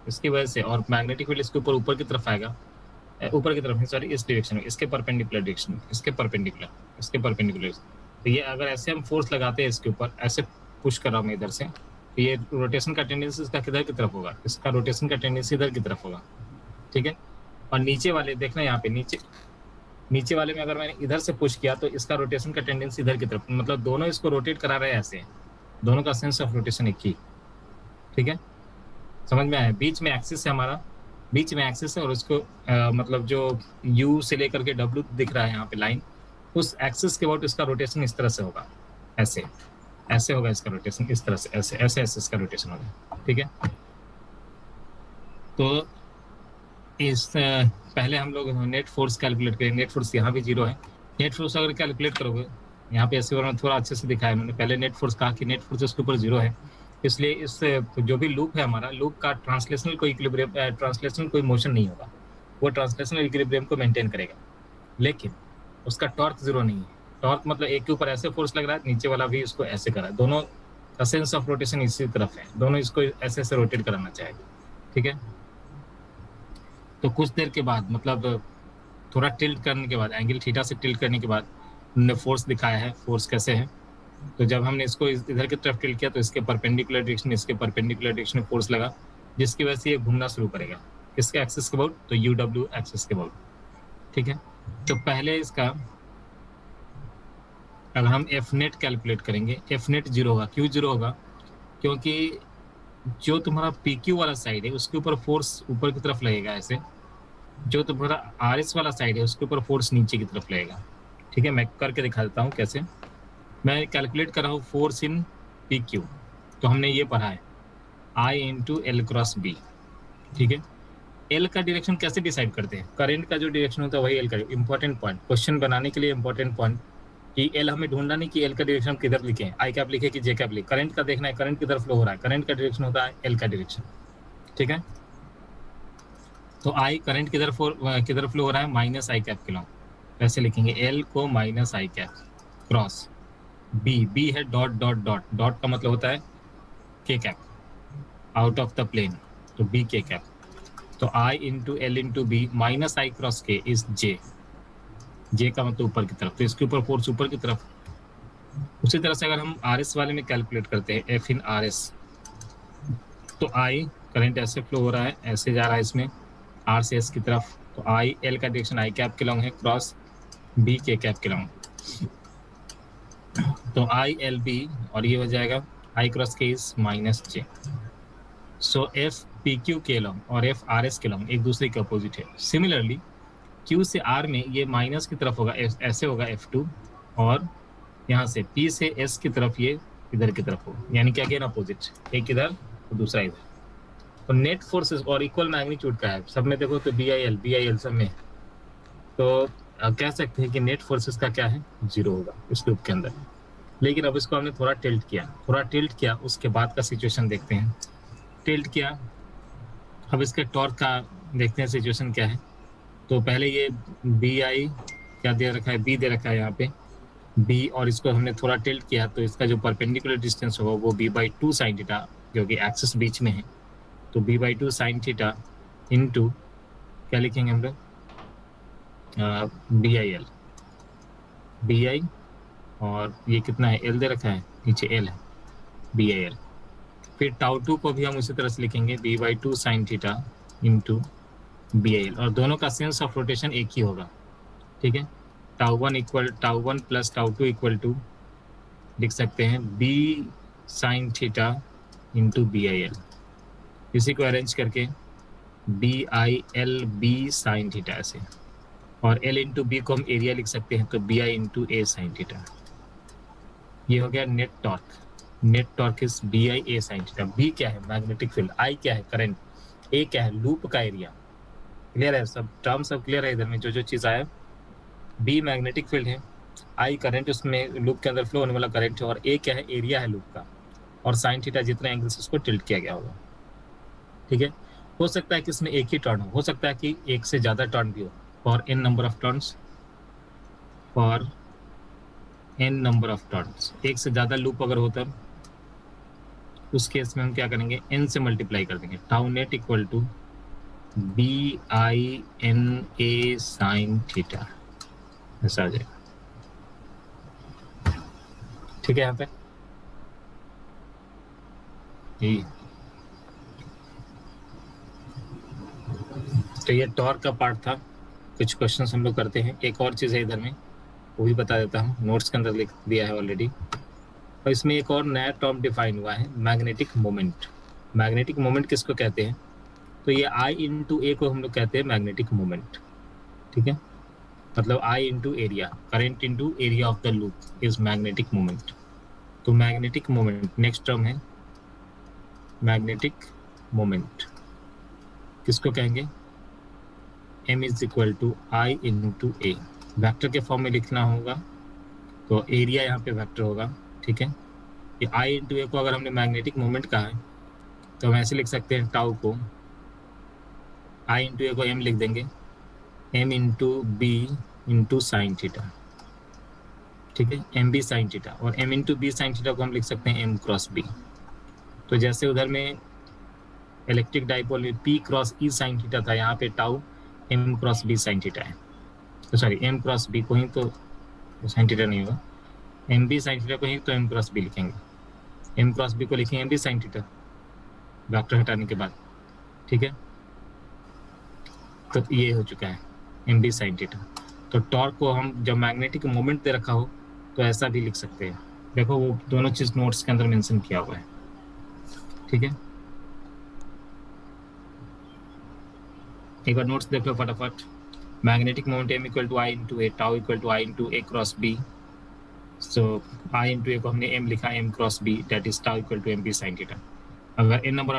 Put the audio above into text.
इसकी वजह से, और मैग्नेटिक फील्ड इसके ऊपर की तरफ आएगा, ऊपर की तरफ, सॉरी इस डायरेक्शन में, इसके परपेंडिकुलर डायरेक्शन में, इसके परपेंडिकुलर। तो ये अगर ऐसे हम फोर्स लगाते हैं इसके ऊपर, ऐसे पुश कर रहा हूँ मैं इधर से, तो ये रोटेशन का टेंडेंसी इसका किधर की तरफ होगा, इसका रोटेशन का टेंडेंसी इधर की तरफ होगा, ठीक है। और नीचे वाले देखना, यहाँ पे नीचे वाले में अगर मैंने इधर से पुश किया तो इसका रोटेशन का टेंडेंसी इधर की तरफ, मतलब दोनों इसको रोटेट करा रहे हैं ऐसे, दोनों का सेंस ऑफ रोटेशन एक ही, ठीक है। समझ में आया? बीच में एक्सिस है हमारा, बीच में एक्सिस है, और उसको मतलब जो यू से लेकर के डब्ल्यू दिख रहा है यहाँ पे लाइन, उस एक्सिस के अबाउट इसका रोटेशन इस तरह से होगा, ऐसे ऐसे होगा इसका रोटेशन, इस तरह से, ऐसे ऐसे ऐसे इसका रोटेशन होगा, ठीक है। तो इस पहले हम लोग नेट फोर्स कैलकुलेट करेंगे। नेट फोर्स यहाँ भी 0 है। नेट फोर्स अगर कैलकुलेट करोगे, यहाँ पे ऐसे में थोड़ा अच्छे से दिखाया मैंने, पहले नेट फोर्स कहा कि नेट फोर्स इसके ऊपर 0 है, इसलिए इस जो भी लूप है हमारा, लूप का ट्रांसलेशनल कोई इक्विलिब्रियम, ट्रांसलेशनल कोई मोशन नहीं होगा, वो ट्रांसलेशनल इक्विलिब्रियम को मेंटेन करेगा, लेकिन उसका टॉर्क 0 नहीं है। टॉर्क मतलब एक के ऊपर ऐसे फोर्स लग रहा है, नीचे वाला भी इसको ऐसे कर रहा है, दोनों का सेंस ऑफ रोटेशन इसी तरफ है, दोनों इसको ऐसे ऐसे रोटेट कराना चाहेगा, ठीक है। तो कुछ देर के बाद, मतलब थोड़ा टिल्ट करने के बाद, एंगल थीटा से टिल्ट करने के बाद हमने फोर्स दिखाया है, फोर्स कैसे है। तो जब हमने इसको इधर की तरफ टिल्ट किया तो इसके परपेंडिकुलर डायरेक्शन, इसके परपेंडिकुलर डायरेक्शन में फोर्स लगा, जिसकी वजह से ये घूमना शुरू करेगा, किसके एक्सिस के अबाउट, तो यू डब्ल्यू एक्सिस के अबाउट, ठीक है। तो पहले इसका अगर हम एफ नेट कैलकुलेट करेंगे, एफ नेट 0 होगा। क्यों 0 होगा? क्योंकि जो तुम्हारा पी क्यू वाला साइड है उसके ऊपर फोर्स ऊपर की तरफ लगेगा ऐसे, जो तुम्हारा आर एस वाला साइड है उसके ऊपर फोर्स नीचे की तरफ लगेगा, ठीक है। मैं करके दिखा देता हूँ कैसे। मैं कैलकुलेट कर रहा हूँ फोर्स इन पी क्यू, तो हमने ये पढ़ा है आई इंटू एल क्रॉस बी, ठीक है। एल का डायरेक्शन कैसे डिसाइड करते हैं? करंट का जो डायरेक्शन होता है वही एल का, इंपॉर्टेंट पॉइंट, क्वेश्चन बनाने के लिए इंपॉर्टेंट पॉइंट, कि एल हमें ढूंढना नहीं कि एल का डायरेक्शन किधर लिखे, आई कैप लिखे कि जे कैप लिखे, करंट का देखना है, करंट किधर फ्लो हो रहा है, करंट का डायरेक्शन होता है एल का डायरेक्शन, ठीक है। तो आई करंट किधर फ्लो हो रहा है, माइनस आई कैप के लॉन्ग, ऐसे लिखेंगे एल को minus I cap cross B, B है डॉट डॉट डॉट, डॉट का मतलब होता है K cap, out of the plane, तो बी के कैप, तो I into L into B minus I cross K is J, J का मतलब ऊपर की तरफ, तो इसके ऊपर फोर्स ऊपर की तरफ। उसी तरह से अगर हम आर एस वाले में कैलकुलेट करते हैं एफ इन आर एस, तो आई करंट ऐसे फ्लो हो रहा है, ऐसे जा रहा है इसमें आर से एस की तरफ, तो आई एल का डायरेक्शन आई कैप के लॉन्ग है, क्रॉस बी के कैप के लॉन्ग, तो आई एल बी, और ये हो जाएगा आई cross K is minus J. So F P Q के लॉन्ग और एफ आर एस के लॉन्ग एक दूसरे के अपोजिट है। सिमिलरली क्यू से आर में ये माइनस की तरफ होगा, ऐसे होगा एफ टू, और यहाँ से पी से एस की तरफ ये इधर की तरफ होगा, यानी कि अगेन अपोजिट, एक इधर तो दूसरा इधर। तो नेट फोर्सेस और इक्वल मैग्नीट्यूड का है सब में, देखो तो बी आई एल सब में, तो कह सकते हैं कि नेट फोर्सेस का क्या है, 0 होगा इस लूप के अंदर। लेकिन अब इसको हमने थोड़ा टिल्ट किया, उसके बाद का सिचुएशन देखते हैं। टिल्ट किया, अब इसके टॉर्क का देखते हैं सिचुएशन क्या है। तो पहले ये बी आई क्या दे रखा है, बी दे रखा है यहाँ पे बी, और इसको हमने थोड़ा टिल्ट किया तो इसका जो परपेंडिकुलर डिस्टेंस होगा वो b/2 साइन थीटा, जो कि एक्सिस बीच में है, तो b/2 साइन थीटा इंटू क्या लिखेंगे हम लोग, बी आई, और ये कितना है, एल दे रखा है, नीचे एल है, BIL। फिर टाउ टू को भी हम उसी तरह से लिखेंगे b/2 sign theta into BIL, और दोनों का सेंस ऑफ रोटेशन एक ही होगा, ठीक है। Tau one plus tau two equal to लिख सकते हैं b sine theta into BIL। इसी को अरेंज करके BILB साइन थीटा ऐसे, और L इंटू बी को हम एरिया लिख सकते हैं, तो BI इंटू ए साइन थीटा। ये हो गया net torque. Net torque is BI A sine theta. B क्या है, मैग्नेटिक फील्ड, I क्या है, करंट, A क्या है, लूप का एरिया। क्लियर है, सब टर्म सब क्लियर है इधर में जो जो चीज आया। B मैग्नेटिक फील्ड है, I करंट, उसमें लूप के अंदर फ्लो होने वाला करंट है, और A क्या है, एरिया है लूप का, और साइन थीटा जितने एंगल से उसको टिल्ट किया गया होगा, ठीक है। हो सकता है कि इसमें एक ही टर्न हो सकता है कि एक से ज्यादा टर्न भी हो, for n number of turns, for n number of turns, एक से ज्यादा लूप अगर हो तब, उस केस में हम क्या करेंगे, n से मल्टीप्लाई कर देंगे, tau net equal to BINA sine theta, ऐसा आ जाएगा। ठीक है, यहाँ पे यही। तो ये टॉर्क का पार्ट था। कुछ क्वेश्चंस हम लोग करते हैं। एक और चीज़ है इधर में, वो भी बता देता हूँ, नोट्स के अंदर लिख दिया है ऑलरेडी। और इसमें एक और नया टर्म डिफाइन हुआ है, मैग्नेटिक मोमेंट। मैग्नेटिक मोमेंट किसको कहते हैं? तो ये I/A को हम लोग कहते हैं मैग्नेटिक मोमेंट। ठीक है, मतलब I into area, current into area of the loop is magnetic moment. तो मैग्नेटिक मोमेंट नेक्स्ट टर्म है, मैग्नेटिक मोमेंट किसको कहेंगे? M is equal to I into A। Vector के फॉर्म में लिखना होगा तो एरिया यहाँ पे वेक्टर होगा। ठीक है, ये I इंटू A को अगर हमने मैग्नेटिक मोमेंट कहा है तो हम ऐसे लिख सकते हैं, टाउ को I इंटू A को M लिख देंगे, M into B into sine theta. ठीक है, एम बी साइन थीटा, और M into B sine theta को हम लिख सकते हैं M क्रॉस B। तो जैसे उधर में इलेक्ट्रिक डाइपोल में P cross E sine theta था, यहाँ पे tau M cross B sine theta है। तो सॉरी, M क्रॉस B को ही तो साइन थीटा नहीं होगा, एम बी साइन थीटा को ही तो M क्रॉस B लिखेंगे। M क्रॉस B को लिखेंगे M B sine theta vector हटाने के बाद। ठीक है, तो ये हो चुका है M बी साइन थीटा। तो टॉर्क को हम जब मैग्नेटिक मोमेंट दे रखा हो तो ऐसा भी लिख सकते हैं। देखो वो दोनों चीज नोट्स के अंदर मेंशन किया हुआ है। ठीक है, एक बार नोट्स देख लो फटाफट। Magnetic moment M equal to I into A, tau equal to I into A cross B। So I into A को हमने M लिखा, M cross B, that is tau equal to M B sine theta. अगर n number